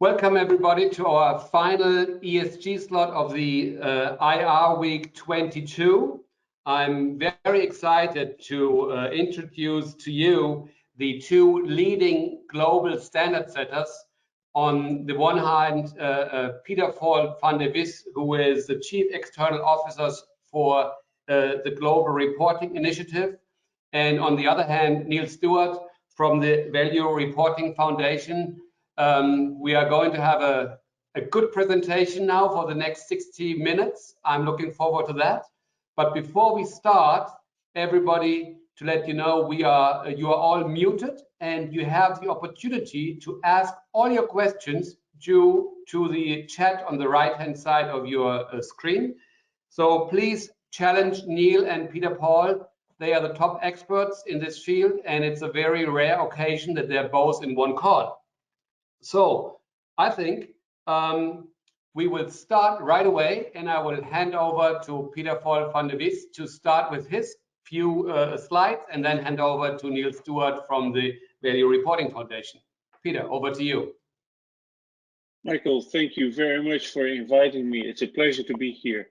Welcome everybody to our final ESG slot of the IR Week 22. I'm very excited to introduce to you the two leading global standard setters. On the one hand, Peter Paul van der Wijs, who is the Chief External Officer for the Global Reporting Initiative, and on the other hand, Neil Stewart from the Value Reporting Foundation. We are going to have a good presentation now for the next 60 minutes. I'm looking forward to that. But before we start, everybody, to let you know, you are all muted and you have the opportunity to ask all your questions due to the chat on the right-hand side of your screen. So please challenge Neil and Peter Paul. They are the top experts in this field, and it's a very rare occasion that they're both in one call. So I think we will start right away, and I will hand over to Peter Paul van der Wijs to start with his few slides, and then hand over to Neil Stewart from the Value Reporting Foundation. Peter, over to you. Michael, thank you very much for inviting me. It's a pleasure to be here.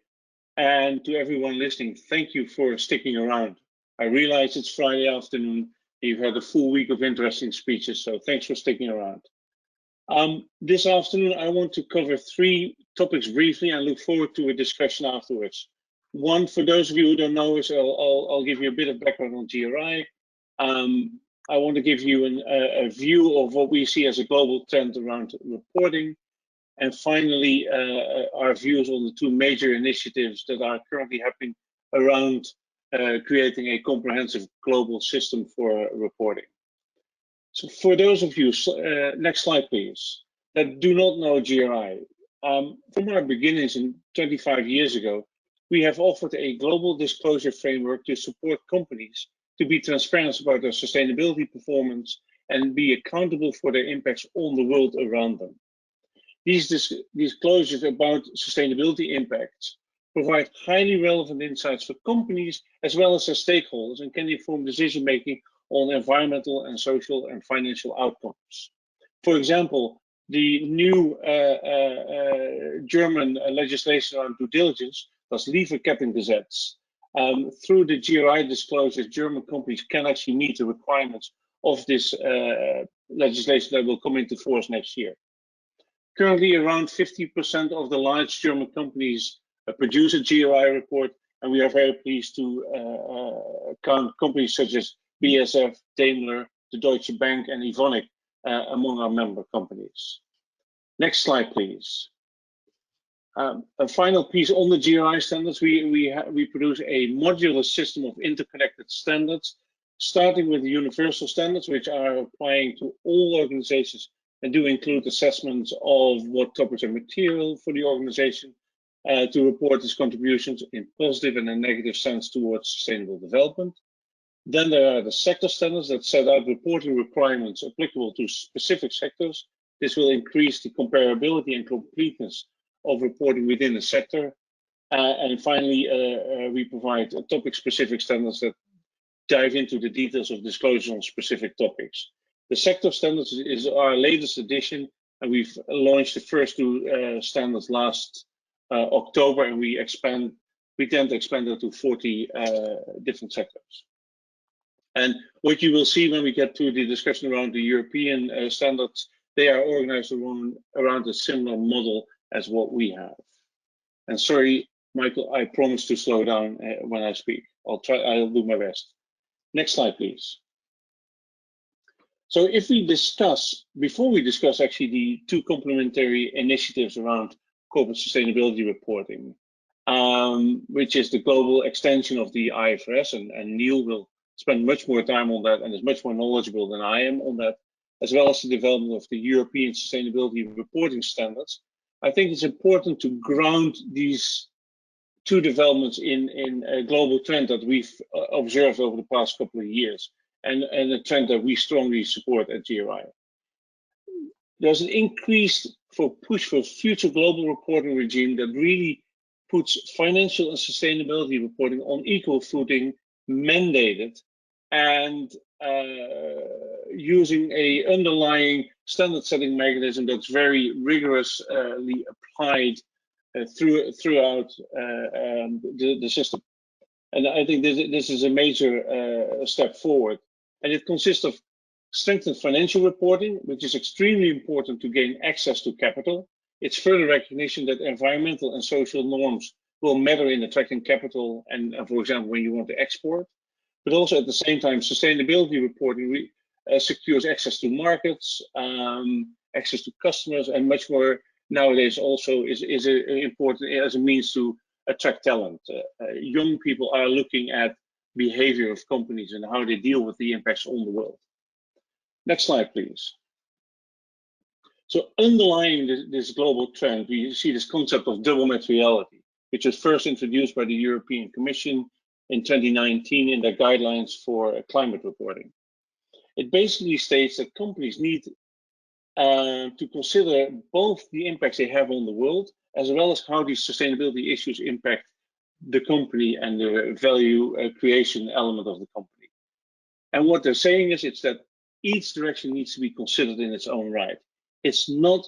And to everyone listening, thank you for sticking around. I realize it's Friday afternoon. You've had a full week of interesting speeches, so thanks for sticking around. This afternoon, I want to cover three topics briefly and look forward to a discussion afterwards. One, for those of you who don't know us, I'll give you a bit of background on GRI. I want to give you a view of what we see as a global trend around reporting. And finally, our views on the two major initiatives that are currently happening around creating a comprehensive global system for reporting. So for those of you, next slide please, that do not know GRI, from our beginnings 25 years ago, we have offered a global disclosure framework to support companies to be transparent about their sustainability performance and be accountable for their impacts on the world around them. These disclosures about sustainability impacts provide highly relevant insights for companies as well as their stakeholders and can inform decision-making on environmental and social and financial outcomes. For example, the new German legislation on due diligence, das Lieferkettengesetz. Through the GRI disclosures, German companies can actually meet the requirements of this legislation that will come into force next year. Currently, around 50% of the large German companies produce a GRI report, and we are very pleased to count companies such as BASF, Daimler, the Deutsche Bank, and Evonik among our member companies. Next slide, please. A final piece on the GRI standards. We produce a modular system of interconnected standards, starting with the universal standards, which are applying to all organizations and do include assessments of what topics are material for the organization to report its contributions in positive and a negative sense towards sustainable development. Then there are the sector standards that set out reporting requirements applicable to specific sectors. This will increase the comparability and completeness of reporting within the sector. And finally, we provide topic-specific standards that dive into the details of disclosures on specific topics. The sector standards is our latest edition, and we've launched the first two standards last October, and we tend to expand it to 40 different sectors. And what you will see when we get to the discussion around the European standards, they are organized around a similar model as what we have. And sorry, Michael, I promise to slow down when I speak. I'll do my best. Next slide, please. So if we discuss, before we discuss actually the two complementary initiatives around corporate sustainability reporting, which is the global extension of the IFRS, and Neil will spend much more time on that and is much more knowledgeable than I am on that, as well as the development of the European sustainability reporting standards. I think it's important to ground these two developments in a global trend that we've observed over the past couple of years, and a trend that we strongly support at GRI. There's an increased push for future global reporting regime that really puts financial and sustainability reporting on equal footing, mandated, and using a underlying standard setting mechanism that's very rigorously applied throughout the system. And I think this is a major step forward. And it consists of strengthened financial reporting, which is extremely important to gain access to capital. It's further recognition that environmental and social norms will matter in attracting capital and for example, when you want to export. But also at the same time, sustainability reporting secures access to markets, access to customers, and much more nowadays also is important as a means to attract talent. Young people are looking at behavior of companies and how they deal with the impacts on the world. Next slide, please. So underlying this global trend, we see this concept of double materiality, which was first introduced by the European Commission in 2019 in their guidelines for climate reporting. It basically states that companies need to consider both the impacts they have on the world, as well as how these sustainability issues impact the company and the value creation element of the company. And what they're saying is it's that each direction needs to be considered in its own right. It's not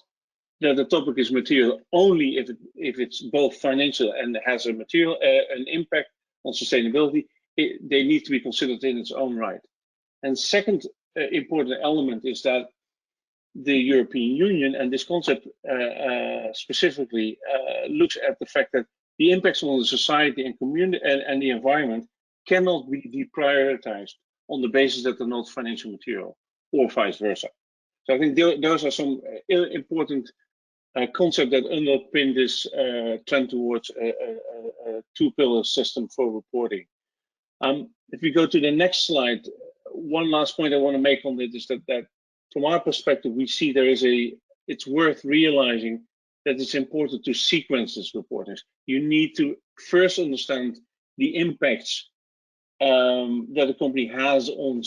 that the topic is material only if it's both financial and has a material an impact on sustainability. They need to be considered in its own right. And second important element is that the European Union and this concept specifically looks at the fact that the impacts on the society and community and the environment cannot be deprioritized on the basis that they're not financial material, or vice versa. So I think those are some important concepts that underpin this trend towards a two-pillar system for reporting. If we go to the next slide, one last point I want to make on it is that from our perspective, we see it's worth realizing that it's important to sequence this reporting. You need to first understand the impacts that a company has on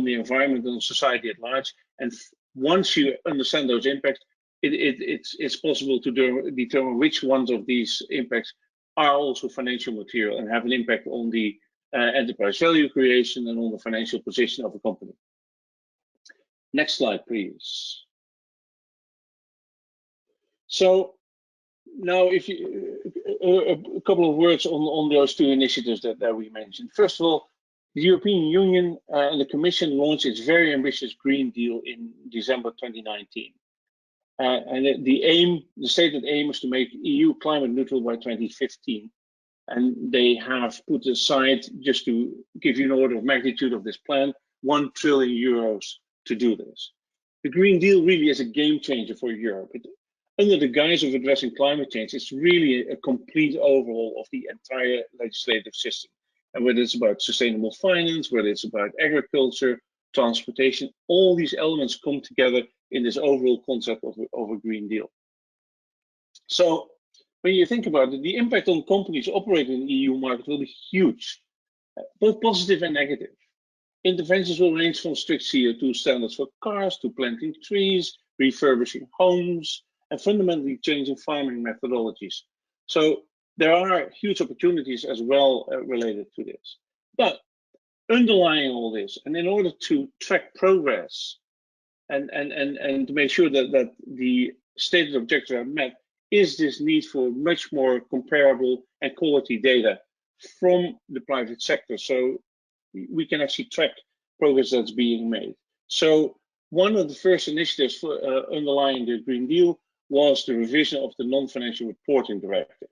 the environment and society at large. And once you understand those impacts, it's possible to determine which ones of these impacts are also financial material and have an impact on the enterprise value creation and on the financial position of a company. Next slide, please. So now, if you a couple of words on those two initiatives that we mentioned. First of all, the European Union and the Commission launched its very ambitious Green Deal in December 2019. And the stated aim is to make EU climate neutral by 2015. And they have put aside, just to give you an order of magnitude of this plan, €1 trillion to do this. The Green Deal really is a game changer for Europe. Under the guise of addressing climate change, it's really a complete overhaul of the entire legislative system. And whether it's about sustainable finance, whether it's about agriculture, transportation, all these elements come together in this overall concept of a Green Deal. So when you think about it, the impact on companies operating in the EU market will be huge, both positive and negative. Interventions will range from strict CO2 standards for cars to planting trees, refurbishing homes, and fundamentally changing farming methodologies. So there are huge opportunities as well related to this. But underlying all this, and in order to track progress and to make sure that the stated objectives are met, is this need for much more comparable and quality data from the private sector, so we can actually track progress that's being made. So one of the first initiatives for underlying the Green Deal was the revision of the non-financial reporting directive.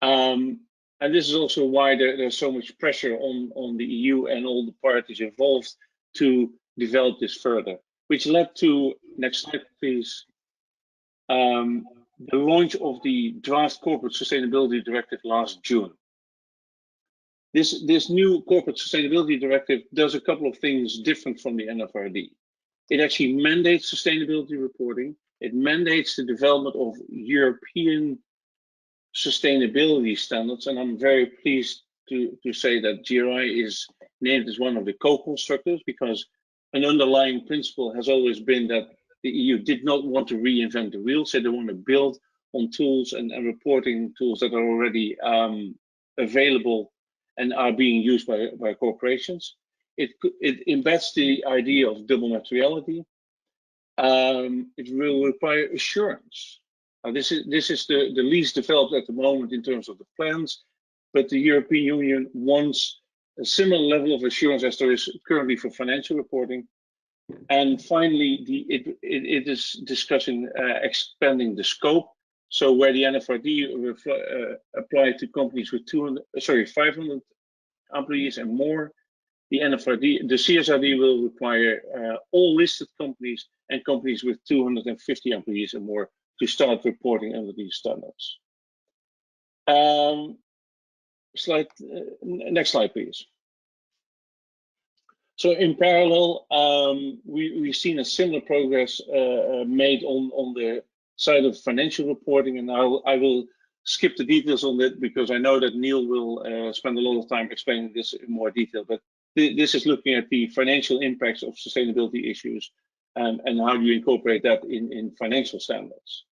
And this is also why there's so much pressure on the EU and all the parties involved to develop this further, which led to, next slide please, the launch of the draft Corporate Sustainability Directive last June. This new Corporate Sustainability Directive does a couple of things different from the NFRD. It actually mandates sustainability reporting. It mandates the development of European sustainability standards, and I'm very pleased to say that GRI is named as one of the co-constructors, because an underlying principle has always been that the EU did not want to reinvent the wheel, so they want to build on tools and reporting tools that are already available and are being used by corporations. it embeds the idea of double materiality. It will require assurance. This is the least developed at the moment in terms of the plans, but the European Union wants a similar level of assurance as there is currently for financial reporting. And finally, it is discussing expanding the scope. So where the NFRD apply to companies with 500 employees and more, the CSRD will require all listed companies and companies with 250 employees and more to start reporting under these standards. Next slide, please. So in parallel, we've seen a similar progress made on the side of financial reporting, and I will skip the details on that because I know that Neil will spend a lot of time explaining this in more detail. But this is looking at the financial impacts of sustainability issues and how do you incorporate that in financial standards.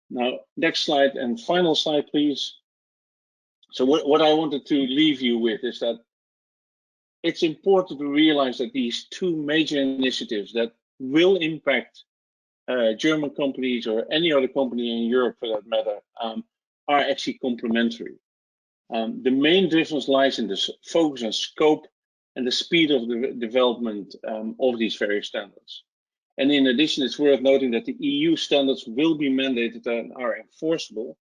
Now, next slide and final slide, please. So what I wanted to leave you with is that it's important to realize that these two major initiatives that will impact German companies or any other company in Europe for that matter are actually complementary. The main difference lies in the focus and scope and the speed of the development of these various standards. And in addition, it's worth noting that the EU standards will be mandated and are enforceable,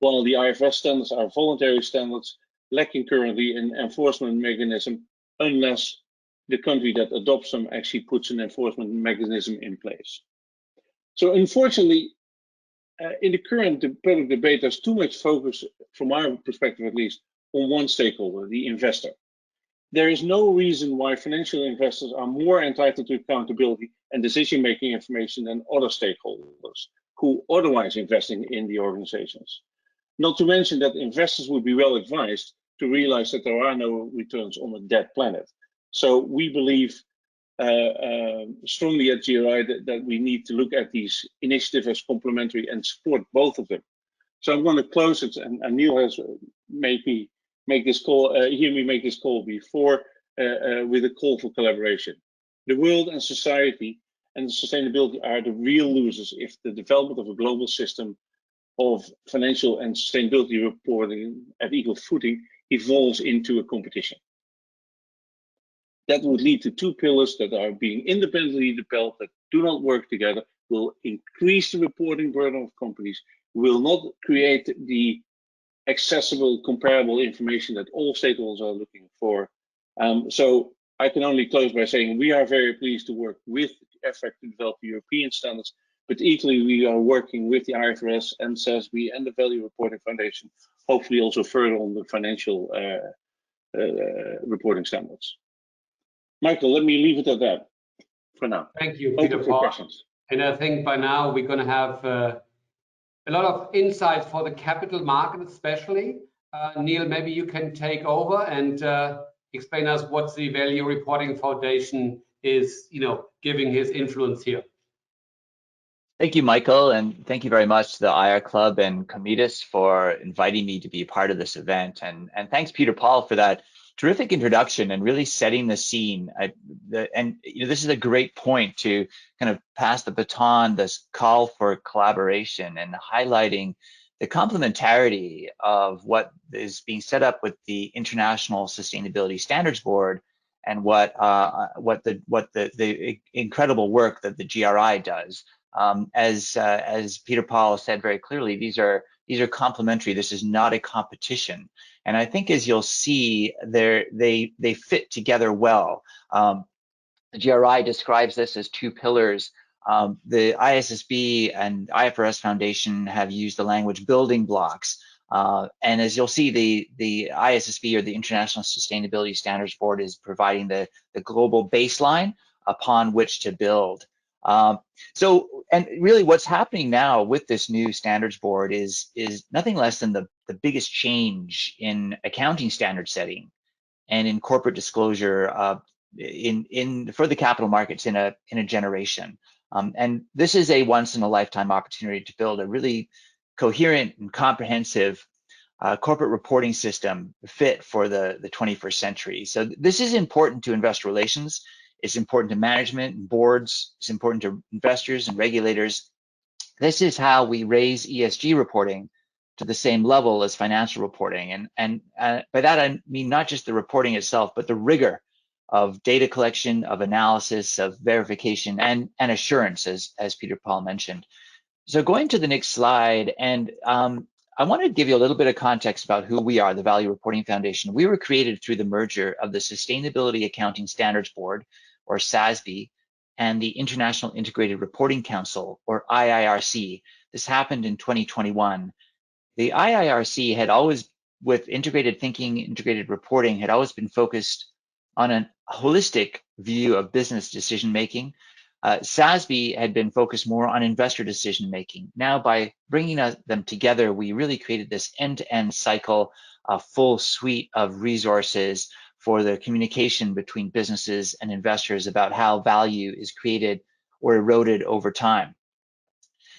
while the IFRS standards are voluntary standards lacking currently an enforcement mechanism unless the country that adopts them actually puts an enforcement mechanism in place. So unfortunately, in the current public debate, there's too much focus, from our perspective at least, on one stakeholder, the investor. There is no reason why financial investors are more entitled to accountability and decision-making information than other stakeholders who otherwise invest in the organizations. Not to mention that investors would be well advised to realize that there are no returns on a dead planet. So we believe strongly at GRI that we need to look at these initiatives as complementary and support both of them. So I'm going to close it, and Neil has made me make this call, hear me make this call before with a call for collaboration. The world and society and sustainability are the real losers if the development of a global system of financial and sustainability reporting at equal footing evolves into a competition. That would lead to two pillars that are being independently developed, that do not work together, will increase the reporting burden of companies, will not create the accessible, comparable information that all stakeholders are looking for. So I can only close by saying we are very pleased to work with EFRAG to develop the European standards, but equally we are working with the IFRS and SASB and the Value Reporting Foundation, hopefully also further on the financial reporting standards. Michael, let me leave it at that for now. Thank you, Peter Paul. And I think by now we're going to have a lot of insights for the capital market, especially. Neil, maybe you can take over and explain us what the Value Reporting Foundation is, giving his influence here. Thank you, Michael, and thank you very much to the IR Club and Comitas for inviting me to be a part of this event. And thanks, Peter Paul, for that terrific introduction and really setting the scene. This is a great point to kind of pass the baton, this call for collaboration and highlighting the complementarity of what is being set up with the International Sustainability Standards Board and what the incredible work that the GRI does. As Peter Paul said very clearly, these are complementary. This is not a competition. And I think, as you'll see, they fit together well. The GRI describes this as two pillars. The ISSB and IFRS Foundation have used the language building blocks. And as you'll see, the ISSB, or the International Sustainability Standards Board, is providing the global baseline upon which to build. And really what's happening now with this new standards board is nothing less than the biggest change in accounting standard setting and in corporate disclosure for the capital markets in a generation. And this is a once in a lifetime opportunity to build a really coherent and comprehensive corporate reporting system fit for the 21st century. So this is important to investor relations. It's important to management and boards. It's important to investors and regulators. This is how we raise ESG reporting to the same level as financial reporting. And by that, I mean not just the reporting itself, but the rigor of data collection, of analysis, of verification, and assurance, as Peter Paul mentioned. So going to the next slide, and I want to give you a little bit of context about who we are, the Value Reporting Foundation. We were created through the merger of the Sustainability Accounting Standards Board, or SASB, and the International Integrated Reporting Council, or IIRC. This happened in 2021. The IIRC had always, with integrated thinking, integrated reporting, had always been focused on a holistic view of business decision-making. SASB had been focused more on investor decision-making. Now, by bringing them together, we really created this end-to-end cycle, a full suite of resources for the communication between businesses and investors about how value is created or eroded over time.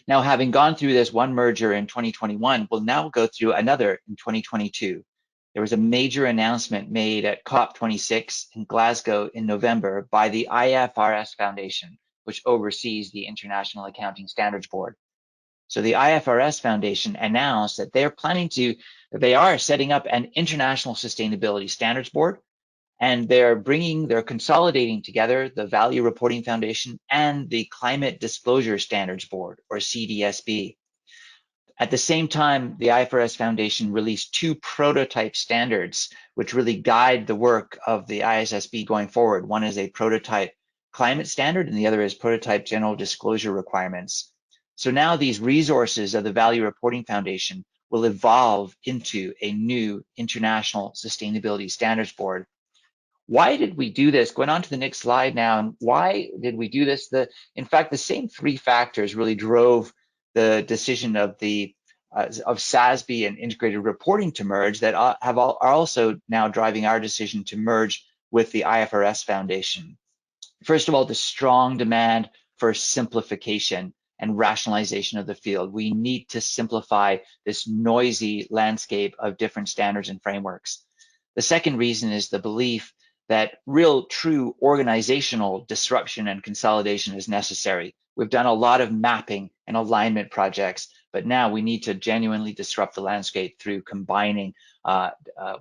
Now, having gone through this one merger in 2021, we'll now go through another in 2022. There was a major announcement made at COP26 in Glasgow in November by the IFRS Foundation, which oversees the International Accounting Standards Board. So the IFRS Foundation announced that they are setting up an International Sustainability Standards Board, and they're consolidating together the Value Reporting Foundation and the Climate Disclosure Standards Board, or CDSB. At the same time, the IFRS Foundation released 2 prototype standards, which really guide the work of the ISSB going forward. One is a prototype climate standard, and the other is prototype general disclosure requirements. So now these resources of the Value Reporting Foundation will evolve into a new International Sustainability Standards Board. Why did we do this? Going on to the next slide now, and why did we do this? In fact, the same 3 factors really drove the decision of SASB and integrated reporting to merge that are also now driving our decision to merge with the IFRS Foundation. First of all, the strong demand for simplification and rationalization of the field. We need to simplify this noisy landscape of different standards and frameworks. The second reason is the belief that real, true organizational disruption and consolidation is necessary. We've done a lot of mapping and alignment projects, but now we need to genuinely disrupt the landscape through combining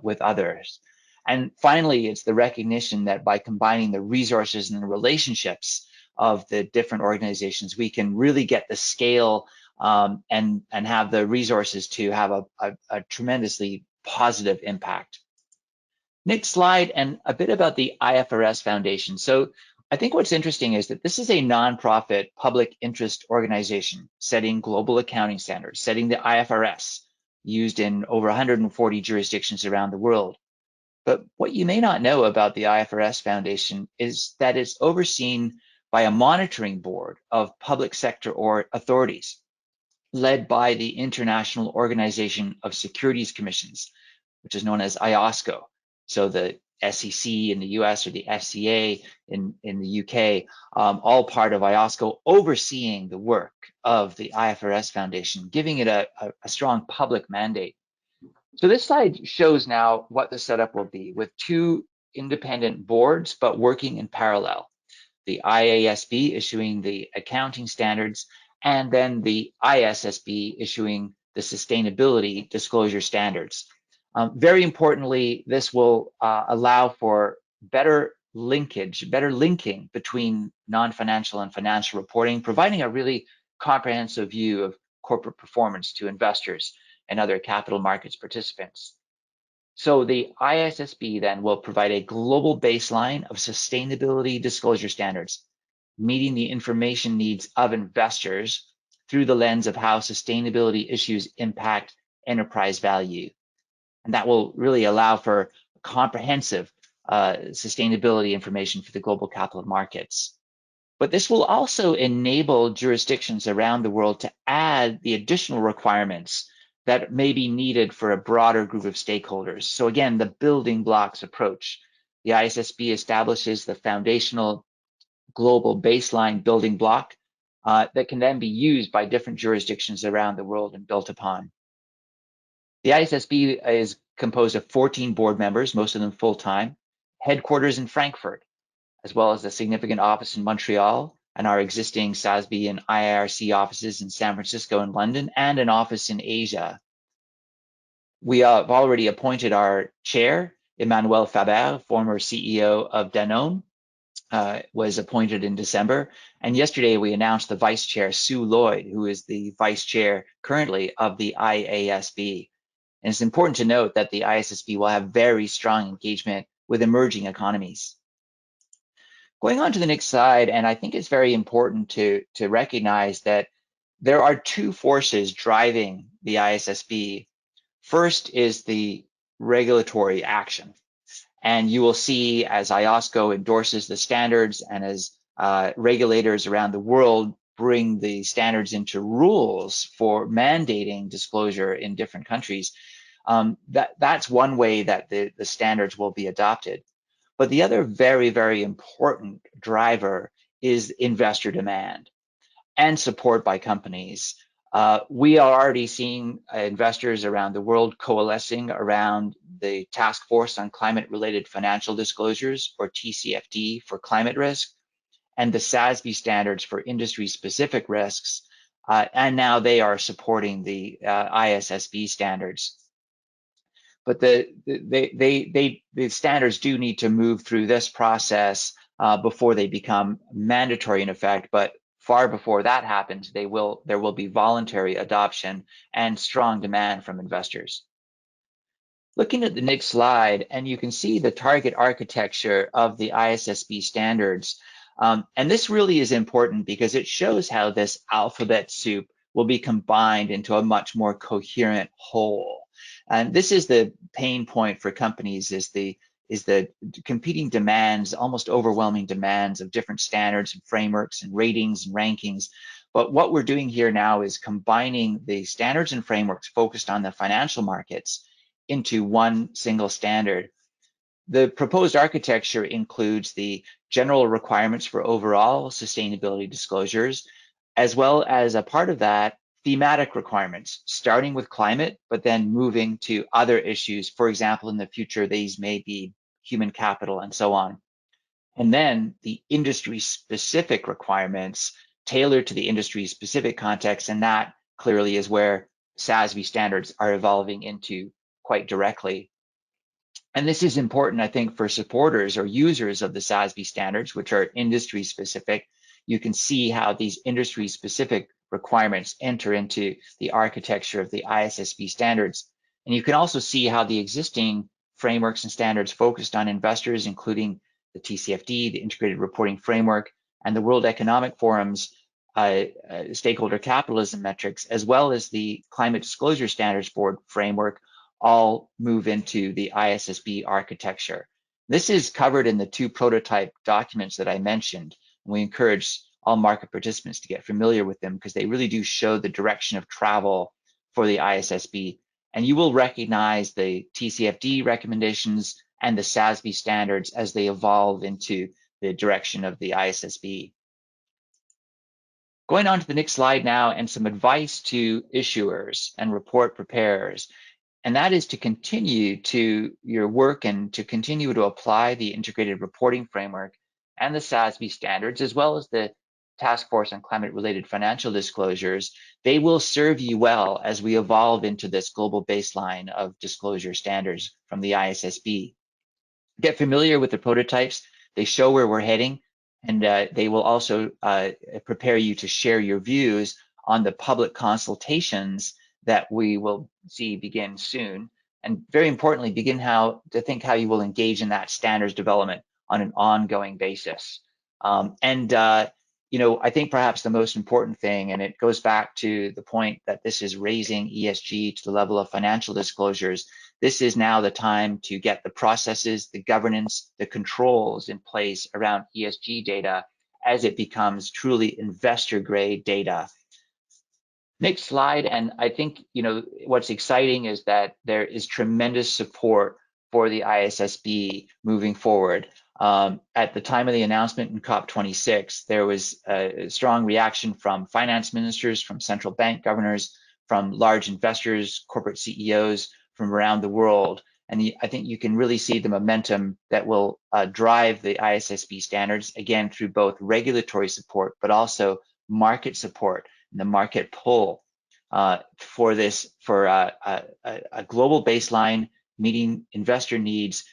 with others. And finally, it's the recognition that by combining the resources and the relationships of the different organizations, we can really get the scale and have the resources to have a tremendously positive impact. Next slide, and a bit about the IFRS Foundation. So I think what's interesting is that this is a nonprofit public interest organization setting global accounting standards, setting the IFRS, used in over 140 jurisdictions around the world. But what you may not know about the IFRS Foundation is that it's overseen by a monitoring board of public sector or authorities, led by the International Organization of Securities Commissions, which is known as IOSCO. So the SEC in the US or the FCA in the UK, all part of IOSCO, overseeing the work of the IFRS Foundation, giving it a strong public mandate. So this slide shows now what the setup will be, with 2 independent boards, but working in parallel. The IASB issuing the accounting standards, and then the ISSB issuing the sustainability disclosure standards. Very importantly, this will allow for better linking between non-financial and financial reporting, providing a really comprehensive view of corporate performance to investors and other capital markets participants. So the ISSB then will provide a global baseline of sustainability disclosure standards, meeting the information needs of investors through the lens of how sustainability issues impact enterprise value. And that will really allow for comprehensive sustainability information for the global capital markets. But this will also enable jurisdictions around the world to add the additional requirements that may be needed for a broader group of stakeholders. So again, the building blocks approach. The ISSB establishes the foundational global baseline building block that can then be used by different jurisdictions around the world and built upon. The ISSB is composed of 14 board members, most of them full-time, headquarters in Frankfurt, as well as a significant office in Montreal, and our existing SASB and IIRC offices in San Francisco and London, and an office in Asia. We have already appointed our chair, Emmanuel Faber, former CEO of Danone, was appointed in December. And yesterday we announced the vice chair, Sue Lloyd, who is the vice chair currently of the IASB. And it's important to note that the ISSB will have very strong engagement with emerging economies. Going on to the next slide, and I think it's very important to recognize that there are two forces driving the ISSB. First is the regulatory action. And you will see as IOSCO endorses the standards and as regulators around the world bring the standards into rules for mandating disclosure in different countries, that's one way that the standards will be adopted. But the other very, very important driver is investor demand and support by companies. We are already seeing investors around the world coalescing around the Task Force on Climate-Related Financial Disclosures, or TCFD, for climate risk, and the SASB standards for industry-specific risks, and now they are supporting the ISSB standards. But the standards do need to move through this process before they become mandatory in effect, but far before that happens, there will be voluntary adoption and strong demand from investors. Looking at the next slide, and you can see the target architecture of the ISSB standards. And this really is important because it shows how this alphabet soup will be combined into a much more coherent whole. And this is the pain point for companies, is the competing demands, almost overwhelming demands of different standards and frameworks and ratings and rankings. But what we're doing here now is combining the standards and frameworks focused on the financial markets into one single standard. The proposed architecture includes the general requirements for overall sustainability disclosures, as well as a part of that, thematic requirements, starting with climate, but then moving to other issues. For example, in the future, these may be human capital and so on. And then the industry-specific requirements tailored to the industry-specific context, and that clearly is where SASB standards are evolving into quite directly. And this is important, I think, for supporters or users of the SASB standards, which are industry-specific. You can see how these industry-specific requirements enter into the architecture of the ISSB standards. And you can also see how the existing frameworks and standards focused on investors, including the TCFD, the Integrated Reporting Framework, and the World Economic Forum's stakeholder capitalism metrics, as well as the Climate Disclosure Standards Board framework, all move into the ISSB architecture. This is covered in the two prototype documents that I mentioned. We encourage all market participants to get familiar with them because they really do show the direction of travel for the ISSB. And you will recognize the TCFD recommendations and the SASB standards as they evolve into the direction of the ISSB. Going on to the next slide now, and some advice to issuers and report preparers. And that is to continue to your work and to continue to apply the Integrated Reporting Framework and the SASB standards, as well as the Task Force on Climate-Related Financial Disclosures. They will serve you well as we evolve into this global baseline of disclosure standards from the ISSB. Get familiar with the prototypes. They show where we're heading, and they will also prepare you to share your views on the public consultations that we will see begin soon. And very importantly, begin to think how you will engage in that standards development on an ongoing basis. I think perhaps the most important thing, and it goes back to the point that this is raising ESG to the level of financial disclosures, this is now the time to get the processes, the governance, the controls in place around ESG data as it becomes truly investor-grade data. Next slide, and I think what's exciting is that there is tremendous support for the ISSB moving forward. At the time of the announcement in COP26, there was a strong reaction from finance ministers, from central bank governors, from large investors, corporate CEOs from around the world. And I think you can really see the momentum that will drive the ISSB standards, again, through both regulatory support, but also market support and the market pull for this, for a global baseline meeting investor needs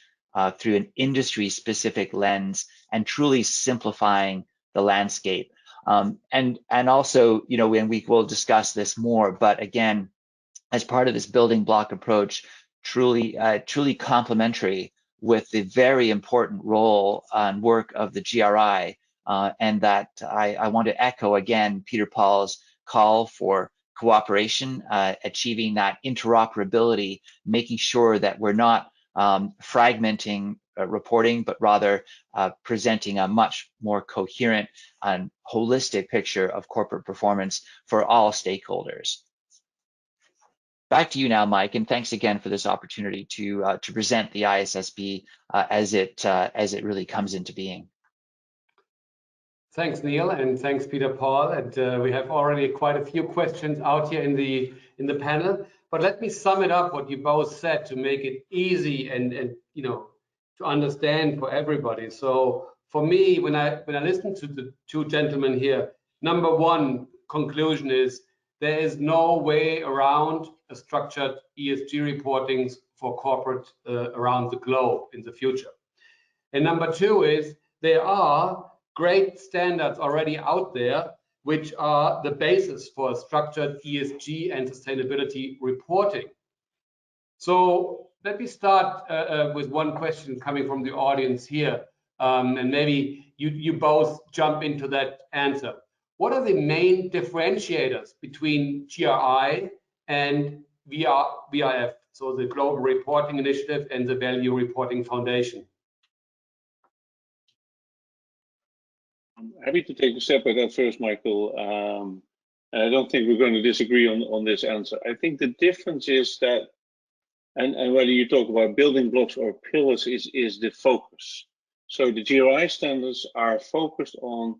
through an industry-specific lens and truly simplifying the landscape. And also, you know, when we will discuss this more, but again, as part of this building block approach, truly complementary with the very important role and work of the GRI, and that I want to echo again Peter Paul's call for cooperation, achieving that interoperability, making sure that we're not fragmenting reporting, but rather presenting a much more coherent and holistic picture of corporate performance for all stakeholders. Back to you now, Mike, and thanks again for this opportunity to present the ISSB as it really comes into being. Thanks, Neil, and thanks, Peter Paul. And we have already quite a few questions out here in the panel. But let me sum it up what you both said to make it easy and you know, to understand for everybody. So for me, when I listen to the two gentlemen here, number one conclusion is there is no way around a structured ESG reporting for corporate around the globe in the future. And number two is there are great standards already out there, which are the basis for structured ESG and sustainability reporting. So let me start with one question coming from the audience here, and maybe you both jump into that answer. What are the main differentiators between GRI and VRF, so the Global Reporting Initiative and the Value Reporting Foundation? I'm happy to take a step at that first, Michael. I don't think we're going to disagree on this answer. I think the difference is that, and whether you talk about building blocks or pillars, is the focus. So the GRI standards are focused on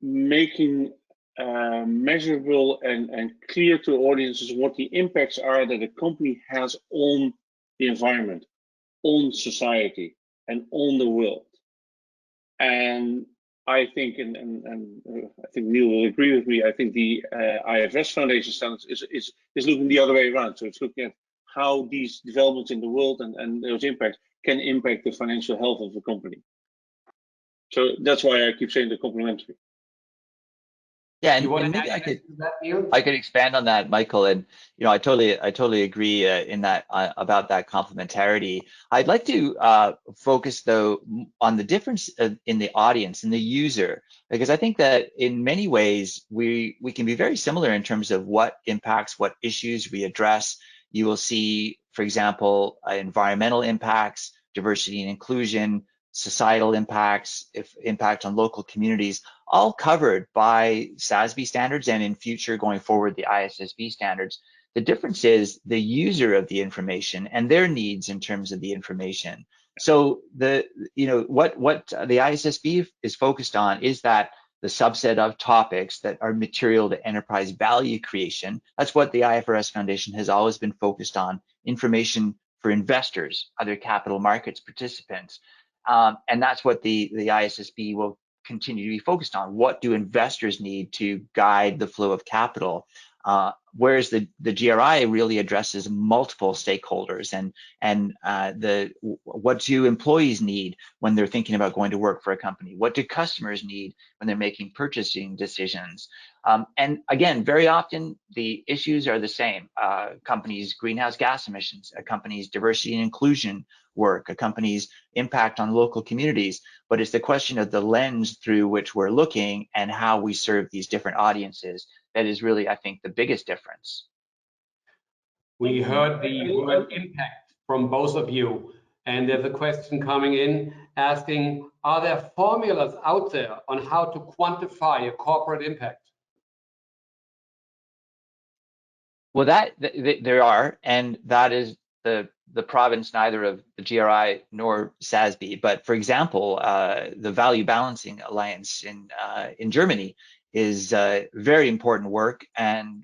making measurable and clear to audiences what the impacts are that a company has on the environment, on society, and on the world. And I think, and I think Neil will agree with me, I think the IFRS Foundation standards is looking the other way around. So it's looking at how these developments in the world and those impacts can impact the financial health of the company. So that's why I keep saying they're complementary. Yeah, and maybe I could expand on that, Michael. And you know, I totally agree in that about that complementarity. I'd like to focus though on the difference in the audience, in the user, because I think that in many ways we can be very similar in terms of what impacts, what issues we address. You will see, for example, environmental impacts, diversity and inclusion, societal impacts, impact on local communities, all covered by SASB standards and in future going forward the ISSB standards. The difference is the user of the information and their needs in terms of the information. So what the ISSB is focused on is that the subset of topics that are material to enterprise value creation. That's what the IFRS Foundation has always been focused on, information for investors, other capital markets participants. And that's what the ISSB will continue to be focused on. What do investors need to guide the flow of capital? Whereas the GRI really addresses multiple stakeholders and what do employees need when they're thinking about going to work for a company? What do customers need when they're making purchasing decisions? And again, very often the issues are the same. Companies' greenhouse gas emissions, a company's diversity and inclusion work, a company's impact on local communities, but it's the question of the lens through which we're looking and how we serve these different audiences that is really, I think, the biggest difference. We heard the word impact from both of you, and there's a question coming in asking, are there formulas out there on how to quantify a corporate impact? Well, there are, and that is the province neither of the GRI nor SASB. But for example, the Value Balancing Alliance in Germany very important work and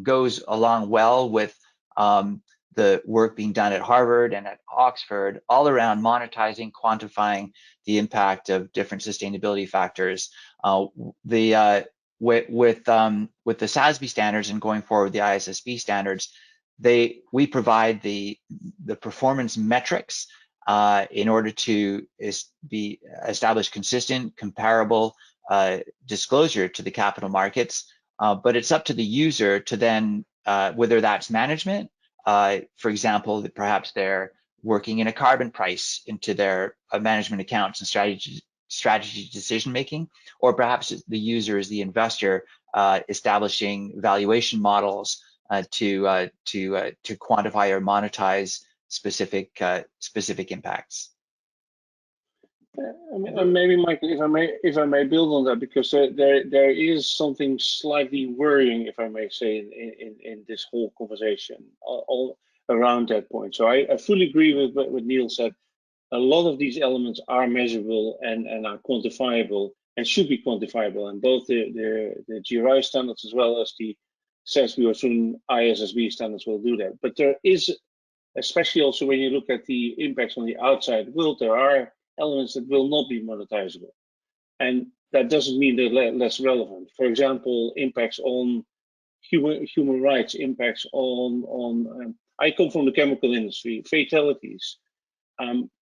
goes along well with the work being done at Harvard and at Oxford, all around monetizing, quantifying the impact of different sustainability factors. With the SASB standards and going forward with the ISSB standards, we provide the performance metrics in order to establish consistent, comparable disclosure to the capital markets. But it's up to the user to then, whether that's management, for example, that perhaps they're working in a carbon price into their management accounts and strategy decision making, or perhaps the user is the investor establishing valuation models to quantify or monetize specific impacts. And maybe, Michael, if I may build on that, because there is something slightly worrying, if I may say, in this whole conversation all around that point. So I fully agree with what Neil said. A lot of these elements are measurable and are quantifiable and should be quantifiable, and both the GRI standards as well as the SASB or soon ISSB standards will do that. But there is, especially also when you look at the impacts on the outside world, there are elements that will not be monetizable. And that doesn't mean they're less relevant. For example, impacts on human rights, impacts on I come from the chemical industry, fatalities.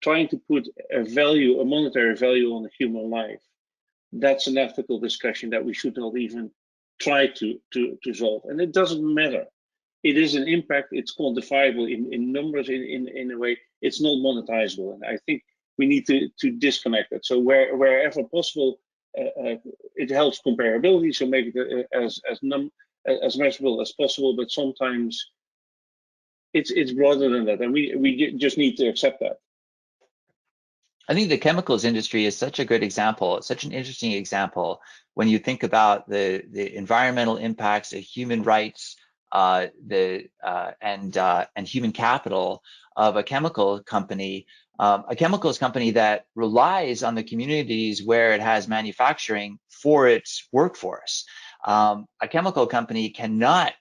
Trying to put a monetary value on a human life, that's an ethical discussion that we should not even try to solve. And it doesn't matter. It is an impact, it's quantifiable in numbers, in a way, it's not monetizable. And I think we need to disconnect it. So wherever possible, it helps comparability, so make it as measurable as possible, but sometimes it's broader than that, and we just need to accept that. I think the chemicals industry is such a good example, such an interesting example when you think about the environmental impacts, the human rights, and human capital of a chemical company. A chemicals company that relies on the communities where it has manufacturing for its workforce. A chemical company cannot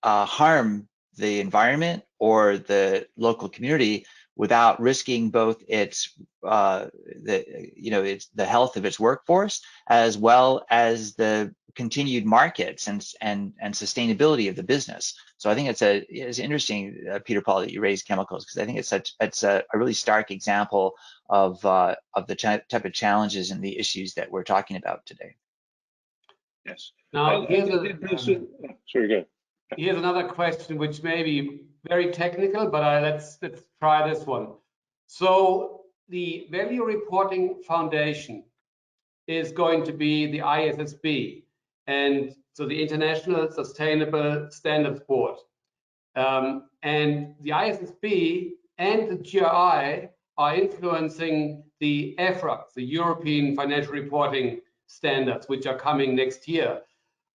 harm the environment or the local community without risking both its the health of its workforce, as well as the continued markets and sustainability of the business. So I think it's interesting, Peter Paul, that you raised chemicals, because I think it's a really stark example of the type of challenges and the issues that we're talking about today. Yes. Now, sorry, go. Here's another question, which may be very technical, but let's try this one. So the Value Reporting Foundation is going to be the ISSB, and so the International Sustainable Standards Board. And the ISSB and the GRI are influencing the EFRAG, the European Financial Reporting Standards, which are coming next year.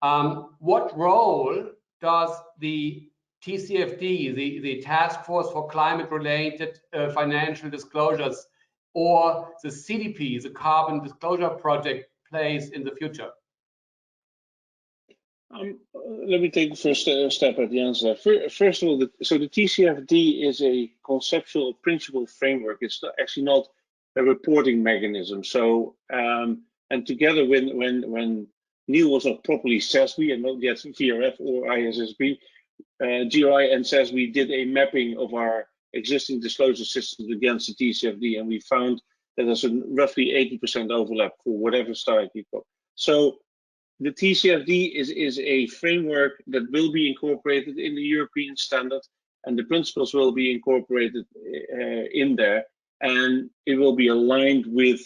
What role does the TCFD, the Task Force for Climate-Related Financial Disclosures, or the CDP, the Carbon Disclosure Project, plays in the future? Let me take the first step at the answer. First of all, so the TCFD is a conceptual principle framework. It's actually not a reporting mechanism. So, and together when Neil was not properly SASB and not yet VRF or ISSB, GRI and SASB did a mapping of our existing disclosure systems against the TCFD, and we found that there's a roughly 80% overlap for whatever style you go. So the TCFD is a framework that will be incorporated in the European standard, and the principles will be incorporated in there, and it will be aligned with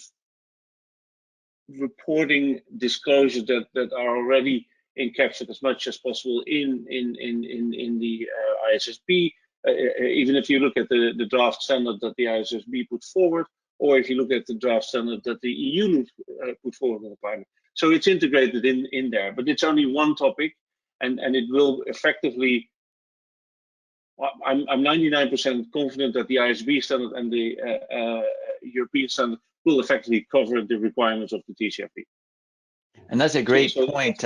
reporting disclosures that are already encapsulated as much as possible in the ISSB. Even if you look at the draft standard that the ISSB put forward, or if you look at the draft standard that the EU put forward on the climate. So it's integrated in there, but it's only one topic, and it will effectively, I'm 99% confident that the ISB standard and the European standard will effectively cover the requirements of the TCFD. And that's a great point,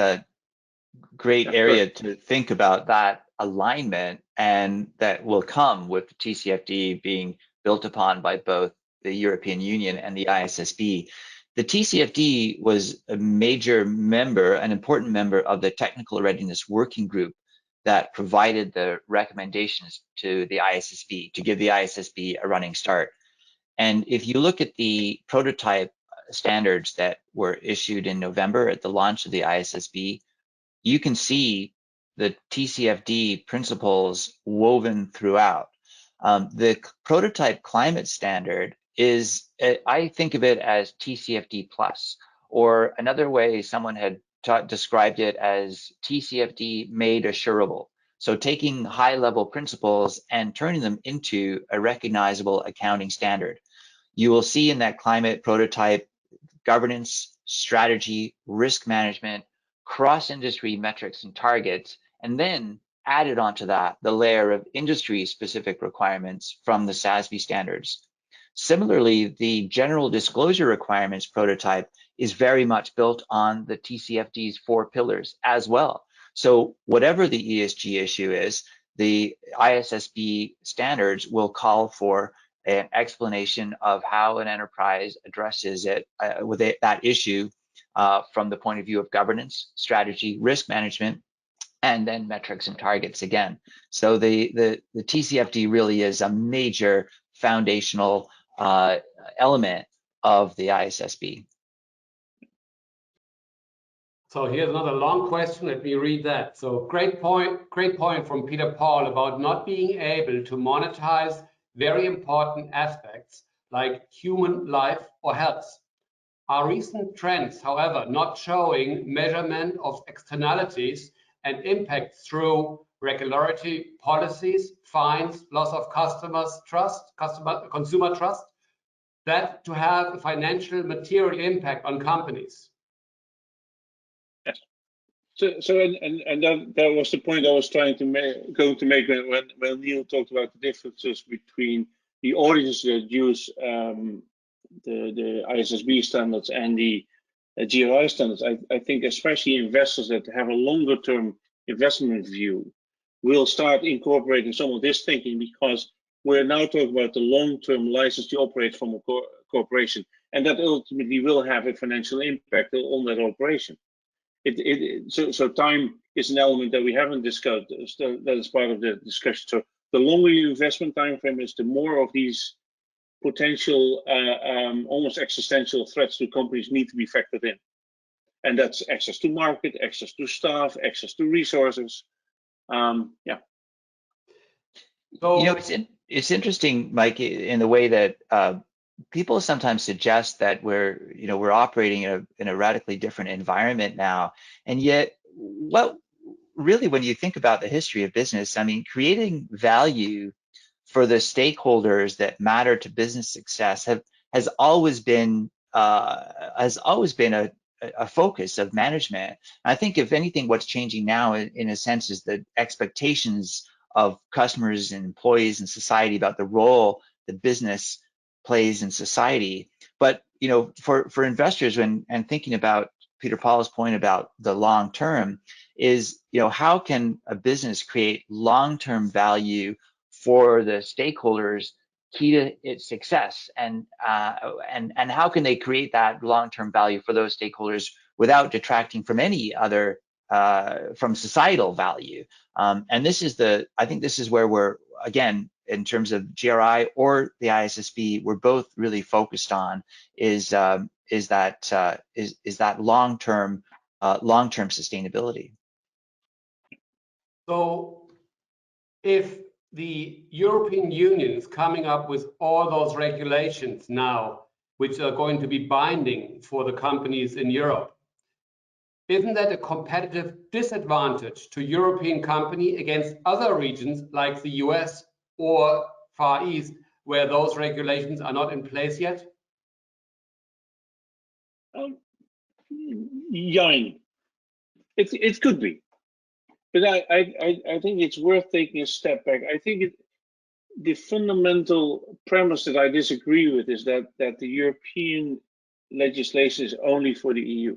great area to think about that alignment, and that will come with the TCFD being built upon by both the European Union and the ISSB. The TCFD was a major member, an important member of the Technical Readiness Working Group that provided the recommendations to the ISSB to give the ISSB a running start. And if you look at the prototype standards that were issued in November at the launch of the ISSB, you can see the TCFD principles woven throughout. The prototype climate standard is, I think of it as TCFD plus, or another way someone had described it as TCFD made assurable. So taking high level principles and turning them into a recognizable accounting standard. You will see in that climate prototype governance, strategy, risk management, cross-industry metrics and targets, and then added onto that the layer of industry-specific requirements from the SASB standards. Similarly, the general disclosure requirements prototype is very much built on the TCFD's 4 pillars as well. So whatever the ESG issue is, the ISSB standards will call for an explanation of how an enterprise addresses it with that issue from the point of view of governance, strategy, risk management, and then metrics and targets again. So the TCFD really is a major foundational element of the ISSB. So here's another long question. Let me read that. So great point from Peter Paul about not being able to monetize very important aspects like human life or health. Are recent trends, however, not showing measurement of externalities and impacts through regulatory policies, fines, loss of customers' trust, consumer trust, that to have a financial material impact on companies? Yes. So that was the point I was trying to make when Neil talked about the differences between the auditors that use the ISSB standards and the GRI standards. I think especially investors that have a longer term investment view will start incorporating some of this thinking, because we're now talking about the long-term license to operate from a corporation, and that ultimately will have a financial impact on that operation. So time is an element that we haven't discussed. That is part of the discussion. So the longer your investment time frame is, the more of these potential almost existential threats to companies need to be factored in. And that's access to market, access to staff, access to resources. Yeah. So, you know, it's interesting, Mike, in the way that people sometimes suggest that we're operating in a radically different environment now, and yet, really, when you think about the history of business, I mean, creating value for the stakeholders that matter to business success has always been a focus of management. And I think, if anything, what's changing now, in a sense, is the expectations of customers and employees and society about the role that business plays in society. But you know, for investors, and thinking about Peter Paul's point about the long term, is, you know, how can a business create long-term value for the stakeholders key to its success, and how can they create that long-term value for those stakeholders without detracting from any other from societal value? And I think this is where we're, again, in terms of GRI or the ISSB, we're both really focused on is that long-term sustainability. So if the European Union is coming up with all those regulations now, which are going to be binding for the companies in Europe, isn't that a competitive disadvantage to European company against other regions like the US or Far East, where those regulations are not in place yet? Yine. It could be, but I think it's worth taking a step back. I think the fundamental premise that I disagree with is that the European legislation is only for the EU.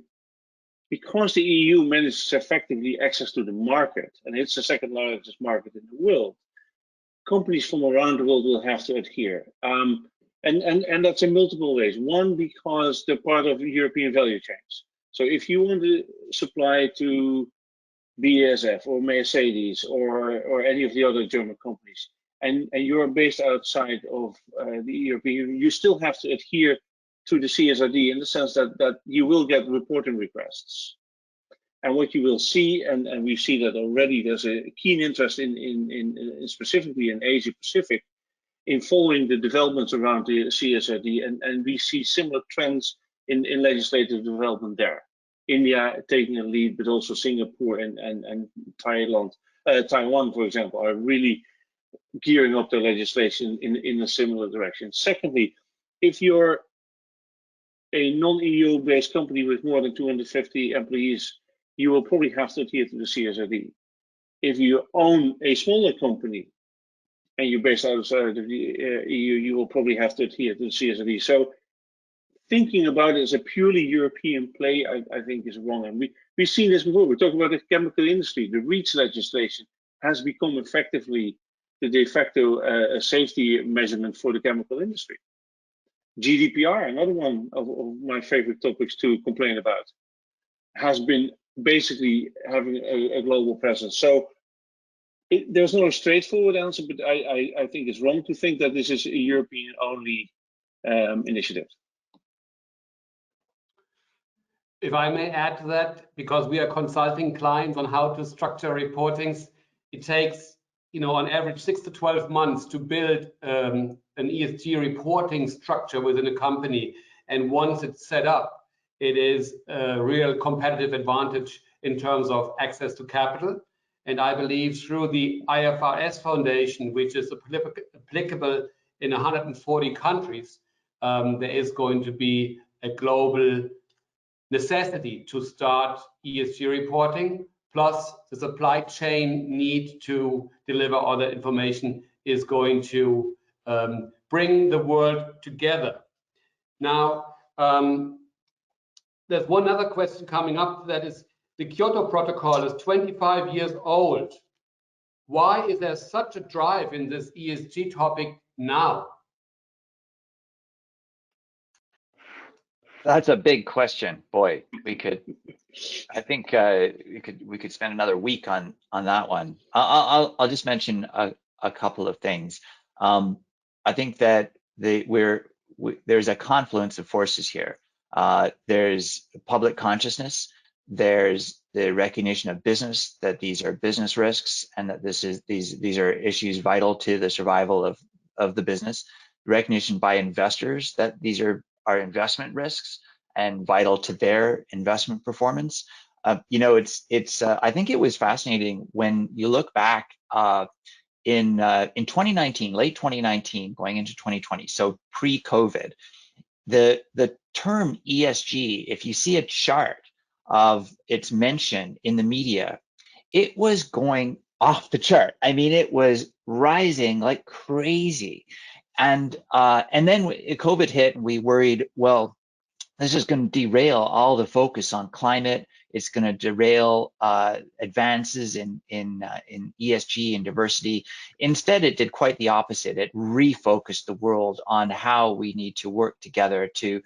because the EU manages effectively access to the market, and it's the second largest market in the world, companies from around the world will have to adhere. And that's in multiple ways. One, because they're part of European value chains. So if you want to supply to BASF or Mercedes or any of the other German companies, and you're based outside of the European Union, you still have to adhere to the CSRD in the sense that you will get reporting requests. And what you will see, and we see that already, there's a keen interest in specifically in Asia Pacific in following the developments around the CSRD, and we see similar trends in legislative development there. India taking a lead, but also Singapore and Taiwan, for example, are really gearing up their legislation in a similar direction. Secondly, if you're a non-EU based company with more than 250 employees, you will probably have to adhere to the CSRD. If you own a smaller company and you're based outside of the EU, you will probably have to adhere to the CSRD. So thinking about it as a purely European play, I think is wrong. And we've seen this before. We're talking about the chemical industry. The REACH legislation has become effectively the de facto safety measurement for the chemical industry. GDPR, another one of my favorite topics to complain about, has been basically having a global presence. So there's no straightforward answer, but I think it's wrong to think that this is a European-only initiative. If I may add to that, because we are consulting clients on how to structure reportings, it takes, on average 6 to 12 months to build an ESG reporting structure within a company. And once it's set up, it is a real competitive advantage in terms of access to capital. And I believe through the IFRS Foundation, which is applicable in 140 countries, there is going to be a global necessity to start ESG reporting, plus the supply chain need to deliver other information is going to bring the world together. Now, there's one other question coming up, that is, the Kyoto Protocol is 25 years old. Why is there such a drive in this ESG topic now? That's a big question. Boy, I think we could spend another week on that one. I'll just mention a couple of things. I think that there's a confluence of forces here. There's public consciousness. There's the recognition of business, that these are business risks, and that these are issues vital to the survival of the business. Recognition by investors that these are investment risks and vital to their investment performance. I think it was fascinating when you look back in 2019, late 2019, going into 2020, so pre-COVID, the term ESG, if you see a chart of its mention in the media, it was going off the chart. I mean, it was rising like crazy. And then COVID hit, and we worried, well, this is going to derail all the focus on climate. It's going to derail advances in ESG and diversity. Instead, it did quite the opposite. It refocused the world on how we need to work together to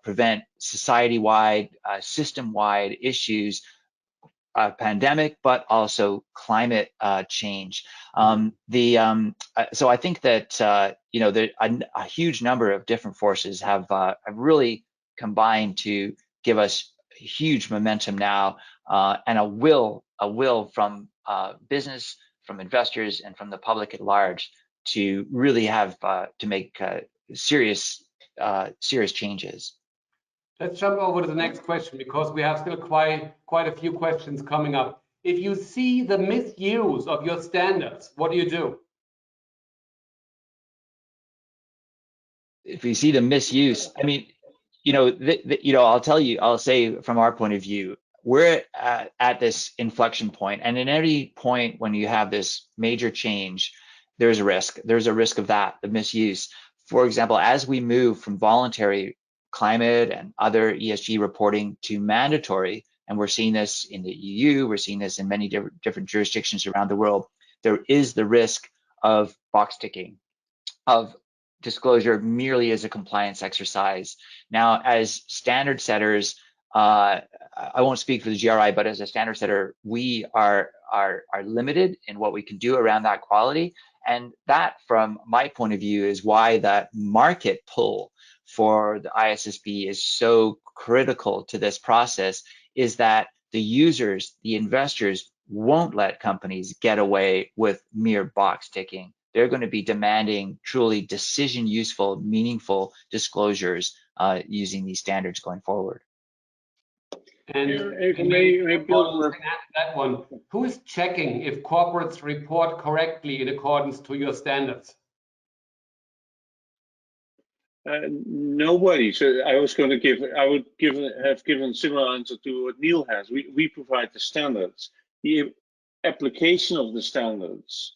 prevent society-wide, system-wide issues, pandemic, but also climate change. So I think that a huge number of different forces have really combined to give us huge momentum now, and a will from business, from investors, and from the public at large to really have to make serious changes. Let's jump over to the next question, because we have still quite a few questions coming up. If you see the misuse of your standards, what do you do? If you see the misuse, I mean, I'll say from our point of view, we're at this inflection point, and in every point when you have this major change, there's a risk. There's a risk of that, the misuse. For example, as we move from voluntary climate and other ESG reporting to mandatory, and we're seeing this in the EU, we're seeing this in many different jurisdictions around the world, there is the risk of box ticking, of disclosure merely as a compliance exercise. Now, as standard setters, I won't speak for the GRI, but as a standard setter, we are limited in what we can do around that quality. And that, from my point of view, is why that market pull for the ISSB is so critical to this process, is that the users, the investors, won't let companies get away with mere box ticking. They're going to be demanding truly decision useful, meaningful disclosures using these standards going forward. And if I may build on that one, who is checking if corporates report correctly in accordance to your standards? Nobody. So I was going to give, have given similar answer to what Neil has. We provide the standards. The application of the standards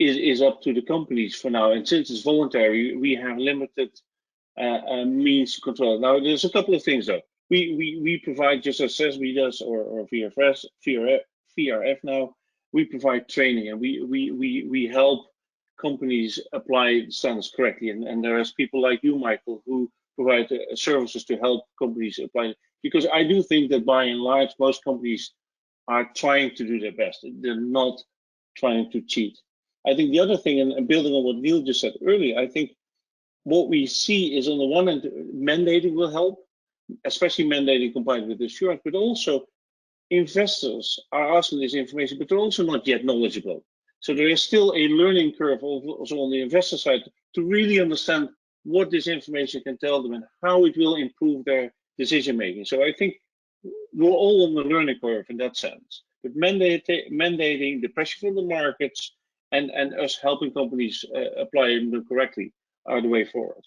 is up to the companies for now. And since it's voluntary, we have limited means to control it. Now, there's a couple of things though. We provide, just as SESB does, or VRF now, we provide training, and we help companies apply standards correctly. And there is people like you, Michael, who provide services to help companies apply. Because I do think that by and large, most companies are trying to do their best. They're not trying to cheat. I think the other thing, and building on what Neil just said earlier, I think what we see is, on the one hand, mandating will help, especially mandating combined with assurance, but also investors are asking this information, but they're also not yet knowledgeable. So there is still a learning curve also on the investor side to really understand what this information can tell them and how it will improve their decision making. So I think we're all on the learning curve in that sense. But mandating, the pressure from the markets, and us helping companies apply them correctly are the way forward.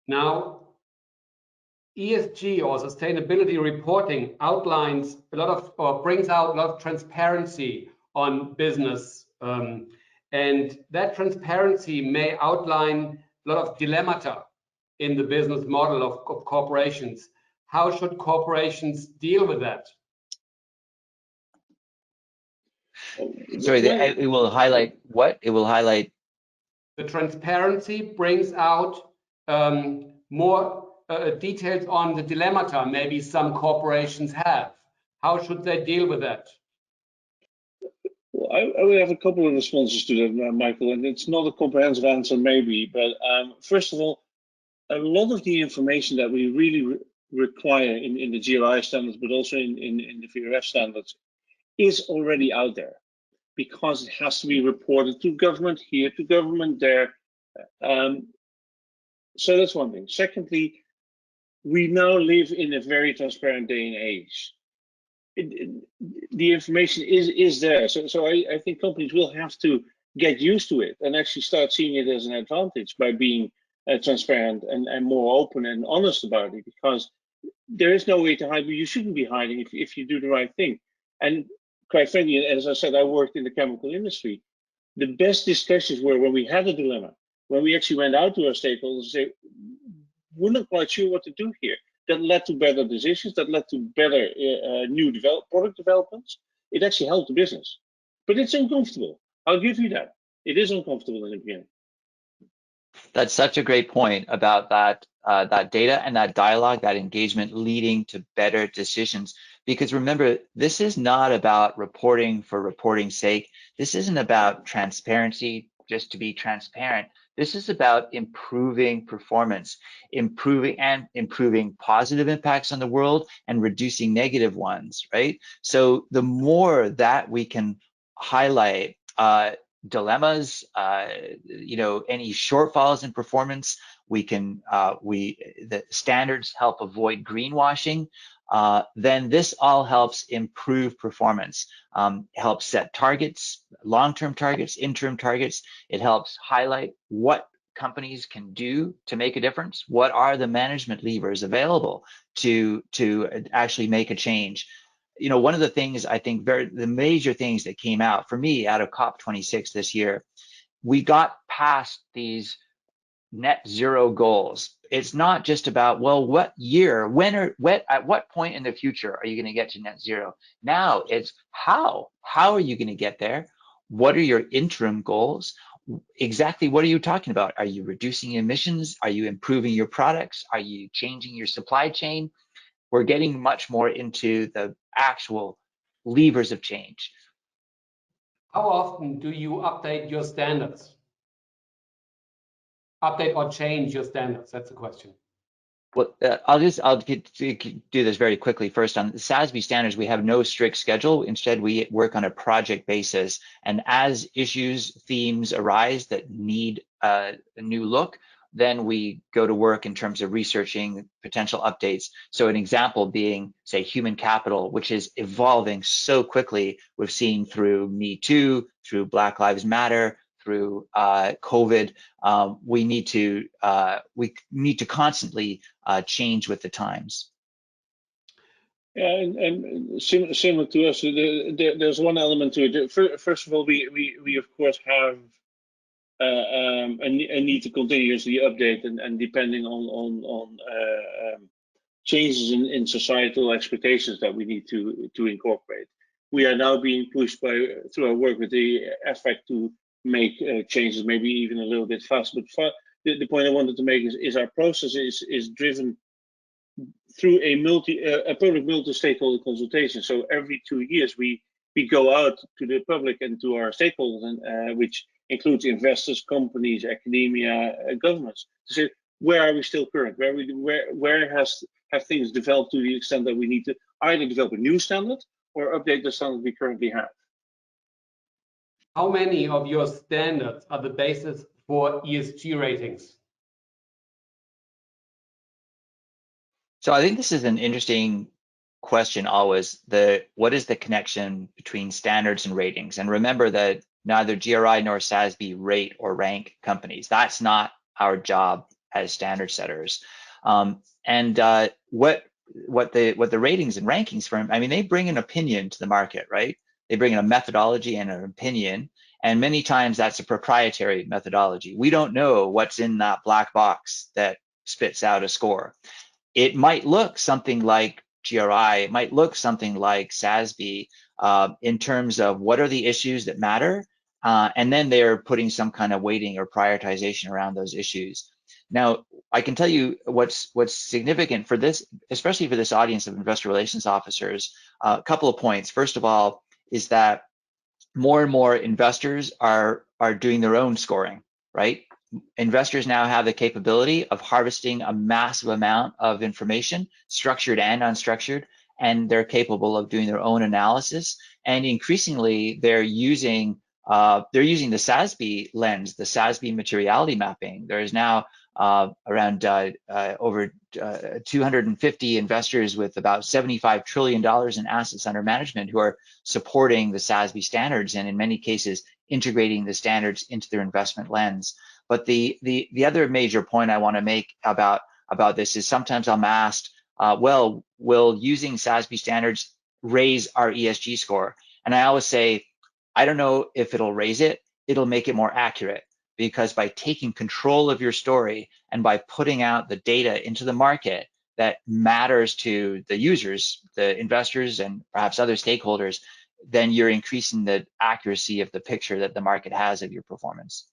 Now, ESG, or sustainability reporting, outlines a lot of, or brings out a lot of transparency on business, and that transparency may outline a lot of dilemmata in the business model of corporations. How should corporations deal with that? Sorry, it will highlight what? It will highlight. The transparency brings out more details on the dilemmata maybe some corporations have. How should they deal with that? Well, I would have a couple of responses to that, Michael, and it's not a comprehensive answer maybe, but first of all, a lot of the information that we really require in the GRI standards, but also in the VRF standards, is already out there, because it has to be reported to government here, to government there. So that's one thing. Secondly, we now live in a very transparent day and age. The information is there. So I think companies will have to get used to it and actually start seeing it as an advantage by being transparent and more open and honest about it, because there is no way to hide, but you shouldn't be hiding if you do the right thing. And quite frankly, as I said, I worked in the chemical industry. The best discussions were when we had a dilemma, when we actually went out to our stakeholders and say, we're not quite sure what to do here. That led to better decisions, that led to better new product developments. It actually helped the business. But it's uncomfortable. I'll give you that. It is uncomfortable in the beginning. That's such a great point about that data and that dialogue, that engagement leading to better decisions. Because remember, this is not about reporting for reporting's sake. This isn't about transparency just to be transparent. This is about improving performance, improving positive impacts on the world and reducing negative ones, right? So the more that we can highlight dilemmas, any shortfalls in performance, the standards help avoid greenwashing, then this all helps improve performance, helps set targets, long-term targets, interim targets. It helps highlight what companies can do to make a difference. What are the management levers available to actually make a change? One of the things I think the major things that came out for me out of COP26 this year, we got past these net zero goals, it's not just about, well, what year, at what point in the future are you going to get to net zero? Now it's how are you going to get there? What are your interim goals? Exactly what are you talking about? Are you reducing emissions? Are you improving your products? Are you changing your supply chain? We're getting much more into the actual levers of change. How often do you update your standards? Update or change your standards? That's the question. Well, I'll do this very quickly. First, on the SASB standards, we have no strict schedule. Instead, we work on a project basis. And as issues, themes arise that need a new look, then we go to work in terms of researching potential updates. So an example being, say, human capital, which is evolving so quickly. We've seen through Me Too, through Black Lives Matter, through COVID. We need to constantly change with the times. Yeah, and similar to us, there's one element to it. First of all, we of course have a need to continuously update, and depending on changes in societal expectations that we need to incorporate. We are now being pushed through our work with the effect to make changes, maybe even a little bit faster. But the point I wanted to make is our process is driven through a public multi-stakeholder consultation. So every 2 years we go out to the public and to our stakeholders, and which includes investors, companies, academia, governments, to say where are we still current, where have things developed to the extent that we need to either develop a new standard or update the standard we currently have. How many of your standards are the basis for ESG ratings? So I think this is an interesting question always, what is the connection between standards and ratings? And remember that neither GRI nor SASB rate or rank companies. That's not our job as standard setters. What the ratings and rankings firm, I mean, they bring an opinion to the market, right? They bring in a methodology and an opinion, and many times that's a proprietary methodology. We don't know what's in that black box that spits out a score. It might look something like GRI, it might look something like SASB in terms of what are the issues that matter, and then they're putting some kind of weighting or prioritization around those issues. Now, I can tell you what's significant for this, especially for this audience of investor relations officers, a couple of points. First of all, is that more and more investors are doing their own scoring, right? Investors now have the capability of harvesting a massive amount of information, structured and unstructured, and they're capable of doing their own analysis. And increasingly, they're using the SASB lens, the SASB materiality mapping. There is now around over 250 investors with about $75 trillion in assets under management who are supporting the SASB standards, and in many cases integrating the standards into their investment lens. But the other major point I want to make about this is sometimes I'm asked, well, will using SASB standards raise our ESG score? And I always say, I don't know if it'll raise it, it'll make it more accurate, because by taking control of your story and by putting out the data into the market that matters to the users, the investors, and perhaps other stakeholders, then you're increasing the accuracy of the picture that the market has of your performance.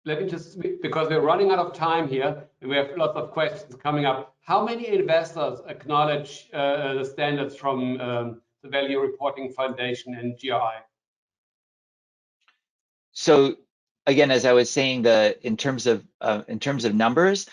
Let me just, because we're running out of time here, and we have lots of questions coming up. How many investors acknowledge the standards from the Value Reporting Foundation and GRI? So again, as I was saying, in terms of numbers,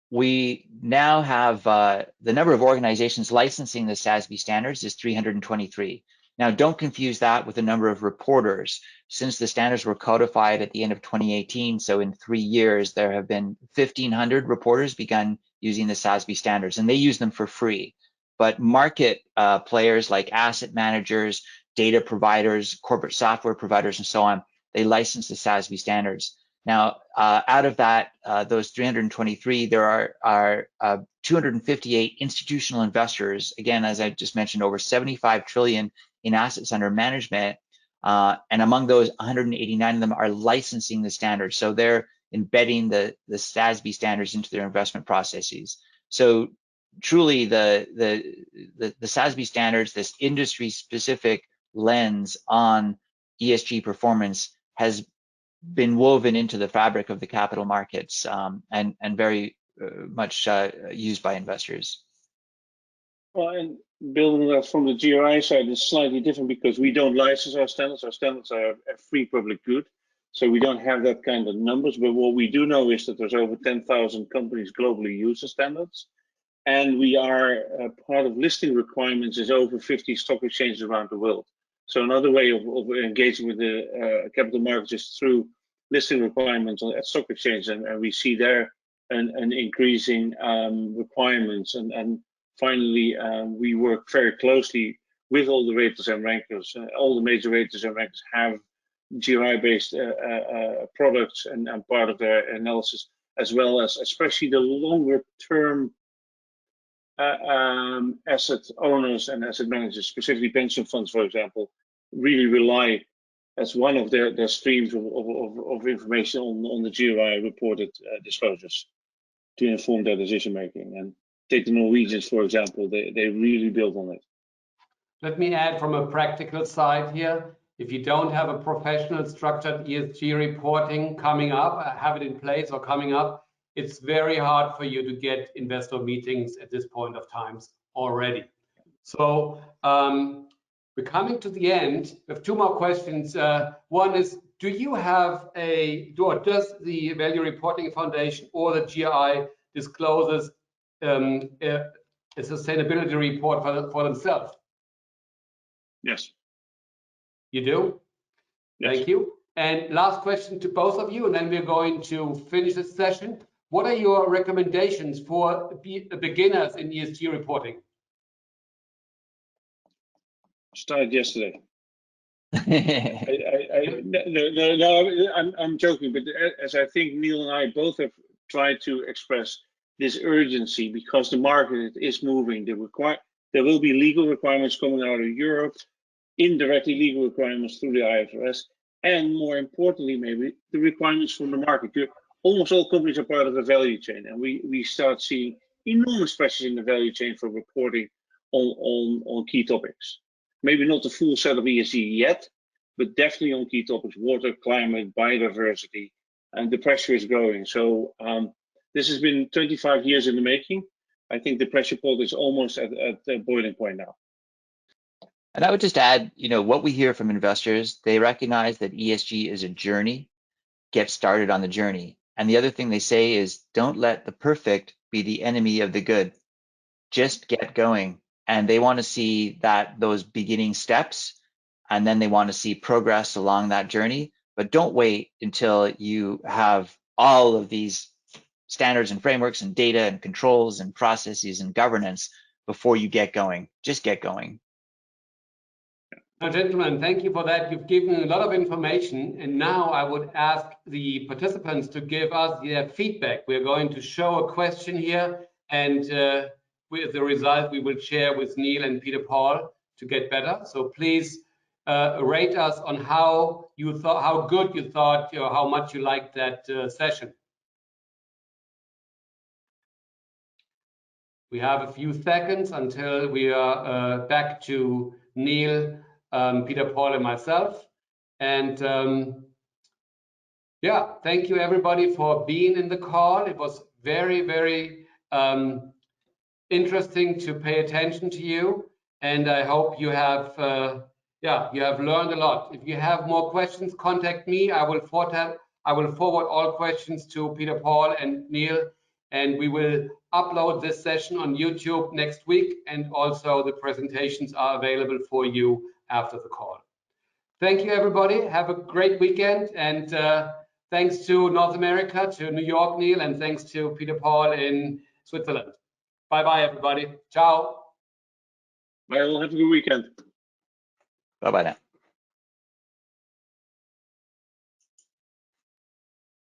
we now have the number of organizations licensing the SASB standards is 323. Now, don't confuse that with the number of reporters. Since the standards were codified at the end of 2018, so in 3 years, there have been 1,500 reporters begun using the SASB standards, and they use them for free. But market players like asset managers, data providers, corporate software providers, and so on, they license the SASB standards. Now, out of that, those 323, there are 258 institutional investors. Again, as I just mentioned, over 75 trillion in assets under management. And among those, 189 of them are licensing the standards. So they're embedding the SASB standards into their investment processes. So truly the SASB standards, this industry specific lens on ESG performance, has been woven into the fabric of the capital markets, and very much used by investors. Well, and building that from the GRI side is slightly different because we don't license our standards. Our standards are a free public good, so we don't have that kind of numbers. But what we do know is that there's over 10,000 companies globally use the standards, and we are part of listing requirements is over 50 stock exchanges around the world. So another way of engaging with the capital markets is through listing requirements at stock exchanges, and we see there an increasing requirements. And finally, we work very closely with all the raters and rankers. All the major raters and rankers have GRI-based products and part of their analysis, as well as especially the longer-term asset owners and asset managers, specifically pension funds, for example, really rely as one of their streams of information on the GRI reported disclosures to inform their decision making. And take the Norwegians, for example, they really build on it. Let me add from a practical side here. If you don't have a professional structured ESG reporting coming up, have it in place or coming up, it's very hard for you to get investor meetings at this point of times already. So we're coming to the end. We have two more questions. One is, do you have does the Value Reporting Foundation or the GRI discloses a sustainability report for themselves? Yes. You do? Yes. Thank you. And last question to both of you, and then we're going to finish this session. What are your recommendations for beginners in ESG reporting? Started yesterday. I'm joking, but as I think Neil and I both have tried to express this urgency, because the market is moving. There will be legal requirements coming out of Europe, indirectly legal requirements through the IFRS, and more importantly, maybe the requirements from the market. Almost all companies are part of the value chain, and we start seeing enormous pressures in the value chain for reporting on key topics. Maybe not the full set of ESG yet, but definitely on key topics: water, climate, biodiversity, and the pressure is growing. So this has been 25 years in the making. I think the pressure point is almost at the boiling point now. And I would just add, what we hear from investors, they recognize that ESG is a journey. Get started on the journey. And the other thing they say is, don't let the perfect be the enemy of the good. Just get going. And they want to see those beginning steps, and then they want to see progress along that journey. But don't wait until you have all of these standards and frameworks and data and controls and processes and governance before you get going. Just get going. Now, gentlemen, thank you for that. You've given a lot of information, and now I would ask the participants to give us their feedback. We're going to show a question here, and with the result we will share with Neil and Peter Paul to get better. So please rate us on how good you thought, how much you liked that session. We have a few seconds until we are back to Neil, Peter Paul, and myself. And yeah, thank you everybody for being in the call. It was very, very interesting to pay attention to you, and I hope you have you have learned a lot. If you have more questions, contact me. I will forward all questions to Peter Paul and Neil, and we will upload this session on YouTube next week, and also the presentations are available for you after the call. Thank you everybody. Have a great weekend, and thanks to North America, to New York, Neil, and thanks to Peter Paul in Switzerland. Bye-bye, everybody. Ciao. Bye, have a good weekend. Bye-bye now.